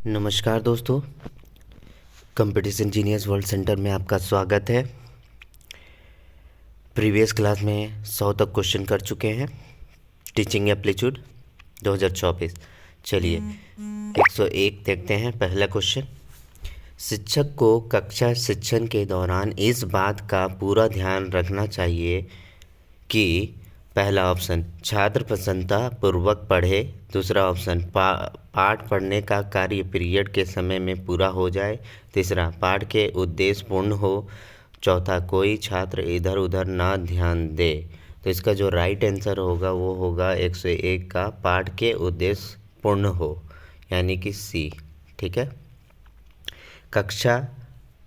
नमस्कार दोस्तों, competition genius world centre में आपका स्वागत है। प्रीवियस क्लास में 100 तक क्वेश्चन कर चुके हैं। Teaching aptitude 2024। चलिए 101 देखते हैं। पहला क्वेश्चन, शिक्षक को कक्षा शिक्षण के दौरान इस बात का पूरा ध्यान रखना चाहिए कि पहला ऑप्शन छात्र प्रसन्नता पूर्वक पढ़े, दूसरा ऑप्शन पाठ पढ़ने का कार्य पीरियड के समय में पूरा हो जाए, तीसरा पाठ के उद्देश्य पूर्ण हो, चौथा कोई छात्र इधर उधर ना ध्यान दे। तो इसका जो राइट आंसर होगा वो होगा 101 का पाठ के उद्देश्य पूर्ण हो, यानी कि सी। ठीक है। कक्षा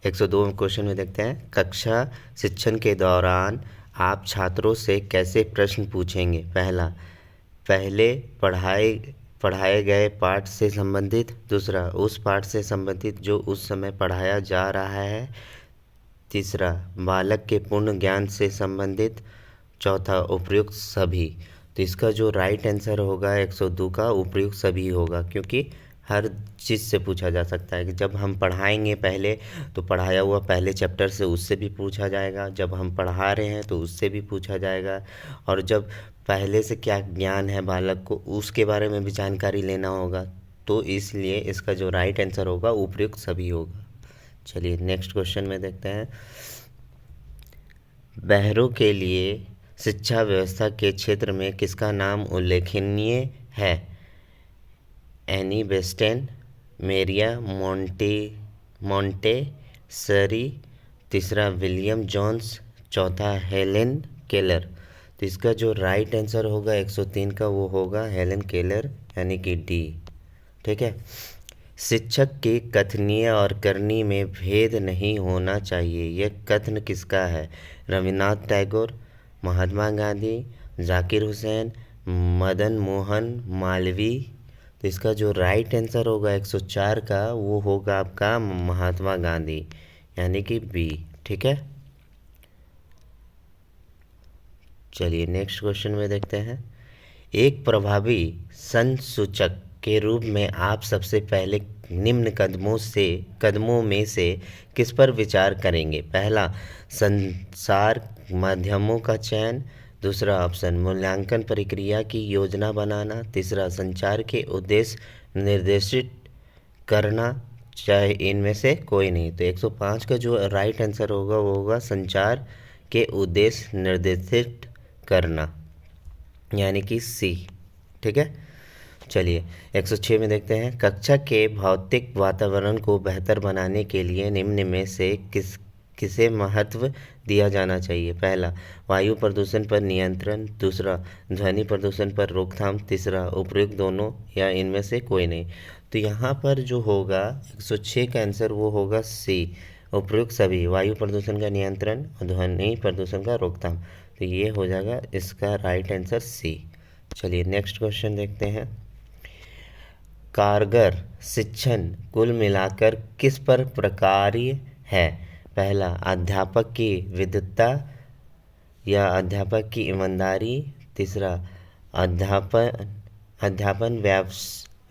102 क्वेश्चन में देखते हैं, कक्षा शिक्षण के दौरान आप छात्रों से कैसे प्रश्न पूछेंगे। पहला, पहले पढ़ाए गए पाठ से संबंधित, दूसरा उस पाठ से संबंधित जो उस समय पढ़ाया जा रहा है, तीसरा बालक के पूर्ण ज्ञान से संबंधित, चौथा उपयुक्त सभी। तो इसका जो राइट आंसर होगा 102 का उपयुक्त सभी होगा, क्योंकि हर चीज़ से पूछा जा सकता है कि जब हम पढ़ाएंगे पहले तो पढ़ाया हुआ पहले चैप्टर से उससे भी पूछा जाएगा, जब हम पढ़ा रहे हैं तो उससे भी पूछा जाएगा, और जब पहले से क्या ज्ञान है बालक को उसके बारे में भी जानकारी लेना होगा। तो इसलिए इसका जो राइट आंसर होगा उपयुक्त सभी होगा। चलिए नेक्स्ट क्वेश्चन में देखते हैं, बहरों के लिए शिक्षा व्यवस्था के क्षेत्र में किसका नाम उल्लेखनीय है। एनी बेस्टन, मेरिया मोंटेसरी, तीसरा विलियम जोन्स, चौथा हेलेन केलर। तो इसका जो राइट आंसर होगा 103 का वो होगा हेलेन केलर, यानी कि डी। ठीक है। शिक्षक के कथनीय और करनी में भेद नहीं होना चाहिए, यह कथन किसका है। रविन्द्रनाथ टैगोर, महात्मा गांधी, जाकिर हुसैन, मदन मोहन मालवीय। तो इसका जो राइट आंसर होगा 104 का वो होगा आपका महात्मा गांधी, यानी कि बी। ठीक है। चलिए नेक्स्ट क्वेश्चन में देखते हैं, एक प्रभावी संसूचक के रूप में आप सबसे पहले निम्न कदमों में से किस पर विचार करेंगे। पहला, संचार माध्यमों का चयन, दूसरा ऑप्शन मूल्यांकन प्रक्रिया की योजना बनाना, तीसरा संचार के उद्देश्य निर्देशित करना, चाहे इनमें से कोई नहीं। तो 105 का जो राइट आंसर होगा वो होगा संचार के उद्देश्य निर्देशित करना, यानी कि सी। ठीक है। चलिए 106 में देखते हैं, कक्षा के भौतिक वातावरण को बेहतर बनाने के लिए निम्न में से किसे महत्व दिया जाना चाहिए। पहला, वायु प्रदूषण पर नियंत्रण, दूसरा ध्वनि प्रदूषण पर रोकथाम, तीसरा उपयुक्त दोनों या इनमें से कोई नहीं। तो यहाँ पर जो होगा 106 का आंसर वो होगा सी, उपयुक्त सभी, वायु प्रदूषण का नियंत्रण और ध्वनि प्रदूषण का रोकथाम। तो ये हो जाएगा इसका राइट आंसर सी। चलिए नेक्स्ट क्वेश्चन देखते हैं, कारगर शिक्षण कुल मिलाकर किस पर प्रकार्य है। पहला, अध्यापक की विद्वता या अध्यापक की ईमानदारी, तीसरा अध्यापन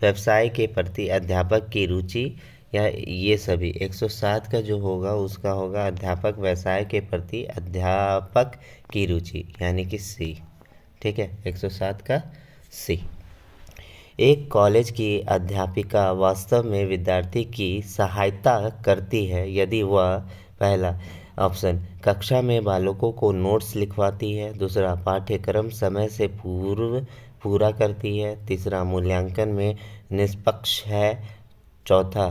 व्यवसाय के प्रति अध्यापक की रुचि, या ये सभी। 107 का जो होगा उसका होगा अध्यापक व्यवसाय के प्रति अध्यापक की रुचि, यानी कि सी। ठीक है, 107 का सी। एक कॉलेज की अध्यापिका वास्तव में विद्यार्थी की सहायता करती है यदि वह, पहला ऑप्शन कक्षा में बालकों को नोट्स लिखवाती है, दूसरा पाठ्यक्रम समय से पूर्व पूरा करती है, तीसरा मूल्यांकन में निष्पक्ष है, चौथा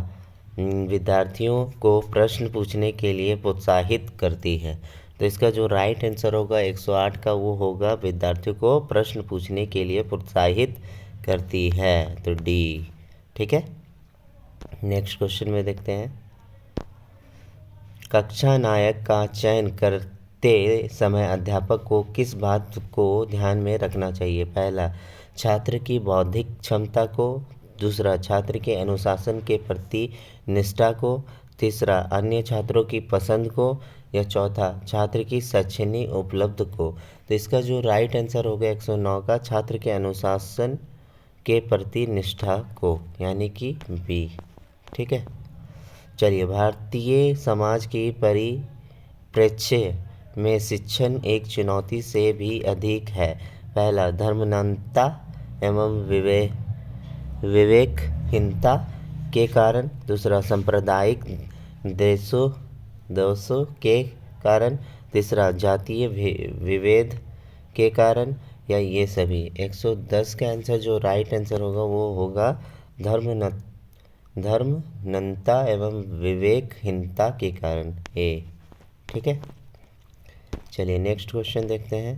विद्यार्थियों को प्रश्न पूछने के लिए प्रोत्साहित करती है। तो इसका जो राइट आंसर होगा 108 का वो होगा विद्यार्थियों को प्रश्न पूछने के लिए प्रोत्साहित करती है, तो डी। ठीक है। नेक्स्ट क्वेश्चन में देखते हैं, कक्षा नायक का चयन करते समय अध्यापक को किस बात को ध्यान में रखना चाहिए। पहला, छात्र की बौद्धिक क्षमता को, दूसरा छात्र के अनुशासन के प्रति निष्ठा को, तीसरा अन्य छात्रों की पसंद को, या चौथा छात्र की शैक्षणिक उपलब्ध को। तो इसका जो राइट आंसर होगा 109 का छात्र के अनुशासन के प्रति निष्ठा को, यानी कि बी। ठीक है। चलिए, भारतीय समाज की परिप्रेक्ष्य में शिक्षण एक चुनौती से भी अधिक है। पहला, धर्मांधता एवं विवेकहीनता के कारण। दूसरा, सांप्रदायिक दोषों के कारण। तीसरा, जातीय विभेद के कारण, या ये सभी। 110 का आंसर जो राइट आंसर होगा वो होगा धर्मांधता एवं विवेकहीनता के कारण, ए। ठीक है। चलिए नेक्स्ट क्वेश्चन देखते हैं।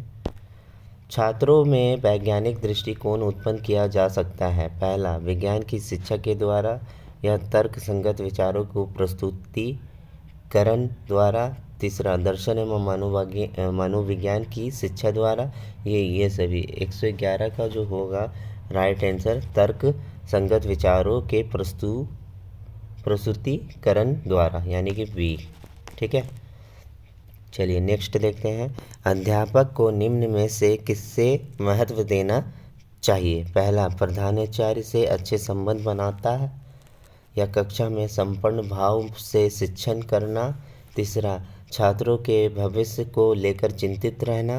छात्रों में वैज्ञानिक दृष्टिकोण उत्पन्न किया जा सकता है। पहला, विज्ञान की शिक्षा के द्वारा या तर्क संगत विचारों को प्रस्तुतिकरण द्वारा। तीसरा, दर्शन एवं मनोविज्ञान की शिक्षा द्वारा। ये सभी। 111 का जो होगा राइट आंसर, तर्क संगत विचारों के प्रस्तुतिकरण द्वारा, यानी कि बी। ठीक है। चलिए नेक्स्ट देखते हैं। अध्यापक को निम्न में से किससे महत्व देना चाहिए। पहला, प्रधानाचार्य से अच्छे संबंध बनाता है या कक्षा में संपन्न भाव से शिक्षण करना। तीसरा, छात्रों के भविष्य को लेकर चिंतित रहना,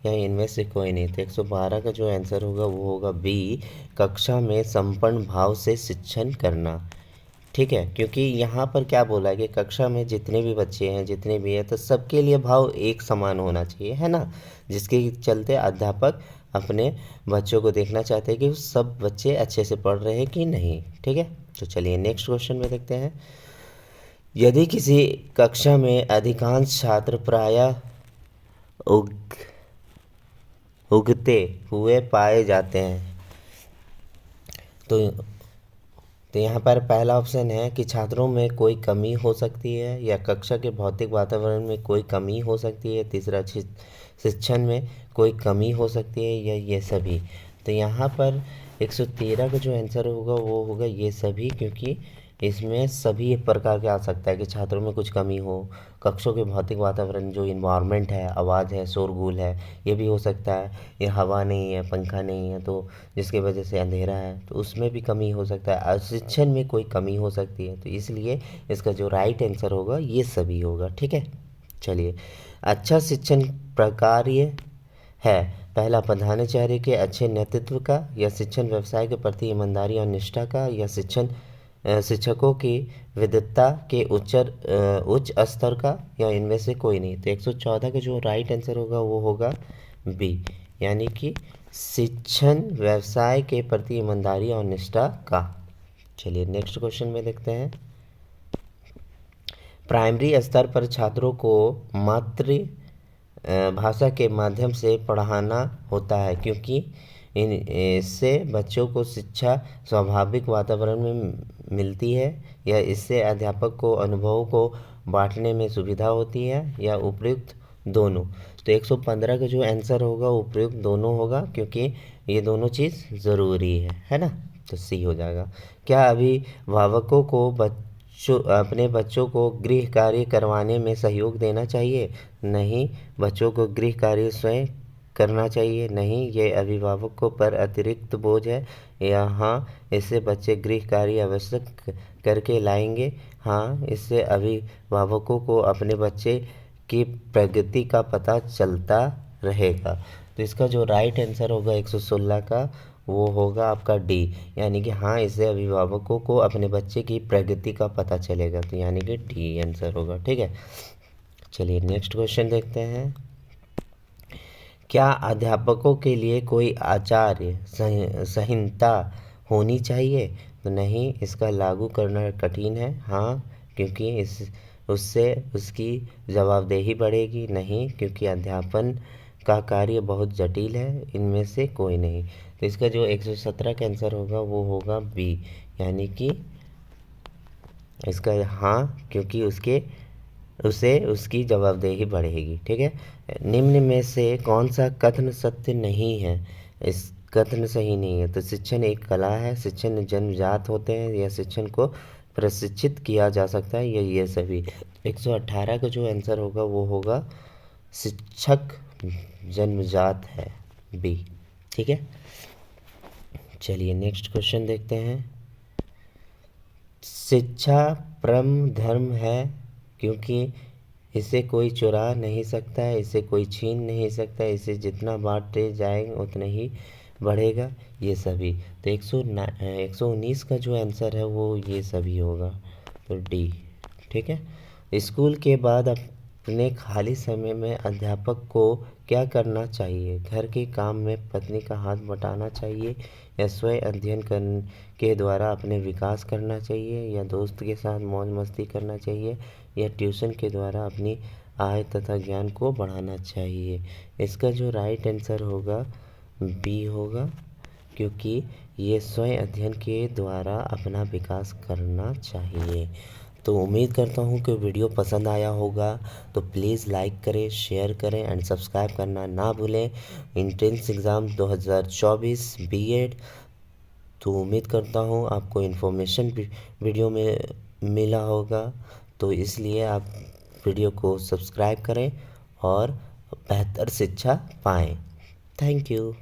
या इनमें से कोई नहीं। तो 112 का जो आंसर होगा वो होगा बी, कक्षा में संपन्न भाव से शिक्षण करना। ठीक है, क्योंकि यहाँ पर क्या बोला है कि कक्षा में जितने भी बच्चे हैं, जितने भी हैं, तो सबके लिए भाव एक समान होना चाहिए, है ना। जिसके चलते अध्यापक अपने बच्चों को देखना चाहते हैं कि सब बच्चे अच्छे से पढ़ रहे हैं कि नहीं। ठीक है। तो चलिए नेक्स्ट क्वेश्चन में देखते हैं। यदि किसी कक्षा में अधिकांश छात्र प्रायः उगते हुए पाए जाते हैं, तो यहाँ पर पहला ऑप्शन है कि छात्रों में कोई कमी हो सकती है, या कक्षा के भौतिक वातावरण में कोई कमी हो सकती है। तीसरा, शिक्षण में कोई कमी हो सकती है, या ये सभी। तो यहाँ पर 113 का जो आंसर होगा वो होगा ये सभी, क्योंकि इसमें सभी एक प्रकार के आ सकता है कि छात्रों में कुछ कमी हो, कक्षों के भौतिक वातावरण जो इन्वायरमेंट है, आवाज़ है, शोरगुल है, ये भी हो सकता है। ये हवा नहीं है, पंखा नहीं है, तो जिसकी वजह से अंधेरा है, तो उसमें भी कमी हो सकता है। और शिक्षण में कोई कमी हो सकती है, तो इसलिए इसका जो राइट आंसर होगा ये सभी होगा। ठीक है। चलिए, अच्छा शिक्षण प्रकार्य है। पहला, प्रधानाचार्य के अच्छे नेतृत्व का, या शिक्षण व्यवसाय के प्रति ईमानदारी और निष्ठा का, या शिक्षकों की विद्वता के उच्च स्तर का, या इनमें से कोई नहीं। तो 114 का जो राइट आंसर होगा वो होगा बी, यानी कि शिक्षण व्यवसाय के प्रति ईमानदारी और निष्ठा का। चलिए नेक्स्ट क्वेश्चन में देखते हैं। प्राइमरी स्तर पर छात्रों को मातृ भाषा के माध्यम से पढ़ाना होता है, क्योंकि इससे बच्चों को शिक्षा स्वाभाविक वातावरण में मिलती है, या इससे अध्यापक को अनुभवों को बांटने में सुविधा होती है, या उपयुक्त दोनों। तो 115 का जो आंसर होगा उपयुक्त दोनों होगा, क्योंकि ये दोनों चीज़ ज़रूरी है ना। तो सी हो जाएगा। क्या अभिभावकों को अपने बच्चों को गृह कार्य करवाने में सहयोग देना चाहिए। नहीं, बच्चों को गृह कार्य स्वयं करना चाहिए। नहीं, ये अभिभावकों पर अतिरिक्त बोझ है। या हाँ, इससे बच्चे गृह कार्य अवश्य करके लाएंगे। हाँ, इससे अभिभावकों को अपने बच्चे की प्रगति का पता चलता रहेगा। तो इसका जो राइट आंसर होगा 116 का वो होगा आपका डी, यानी कि हाँ, इससे अभिभावकों को अपने बच्चे की प्रगति का पता चलेगा। तो यानी कि डी आंसर होगा। ठीक है। चलिए नेक्स्ट क्वेश्चन देखते हैं। क्या अध्यापकों के लिए कोई आचार्य संहिता होनी चाहिए। तो नहीं, इसका लागू करना कठिन है। हाँ, क्योंकि उससे उसकी जवाबदेही बढ़ेगी। नहीं, क्योंकि अध्यापन का कार्य बहुत जटिल है। इनमें से कोई नहीं। तो इसका जो 117 का आंसर होगा वो होगा बी, यानी कि इसका हाँ, क्योंकि उसे उसकी जवाबदेही बढ़ेगी। ठीक है। निम्न में से कौन सा कथन सत्य नहीं है। इस कथन सही नहीं है। तो शिक्षण एक कला है, शिक्षण जन्मजात होते हैं, या शिक्षण को प्रशिक्षित किया जा सकता है, ये सभी। 118 का जो आंसर होगा वो होगा शिक्षक जन्मजात है, बी। ठीक है। चलिए नेक्स्ट क्वेश्चन देखते हैं। शिक्षा परम धर्म है, क्योंकि इसे कोई चुरा नहीं सकता है, इसे कोई छीन नहीं सकता, इसे जितना बांटे जाएंगे उतना ही बढ़ेगा। ये सभी। तो 119 का जो आंसर है वो ये सभी होगा, तो डी। ठीक है। स्कूल के बाद अपने खाली समय में अध्यापक को क्या करना चाहिए? घर के काम में पत्नी का हाथ बटाना चाहिए, या स्वयं अध्ययन के द्वारा अपने विकास करना चाहिए, या दोस्त के साथ मौज मस्ती करना चाहिए, या ट्यूशन के द्वारा अपनी आय तथा ज्ञान को बढ़ाना चाहिए? इसका जो राइट आंसर होगा बी होगा, क्योंकि ये स्वयं अध्ययन के द्वारा अपना विकास करना चाहिए। तो उम्मीद करता हूँ कि वीडियो पसंद आया होगा, तो प्लीज़ लाइक करें, शेयर करें एंड सब्सक्राइब करना ना भूलें। Entrance exam 2024 B Ed. तो उम्मीद करता हूँ आपको इन्फॉर्मेशन वीडियो में मिला होगा, तो इसलिए आप वीडियो को सब्सक्राइब करें और बेहतर शिक्षा पाएँ। Thank you.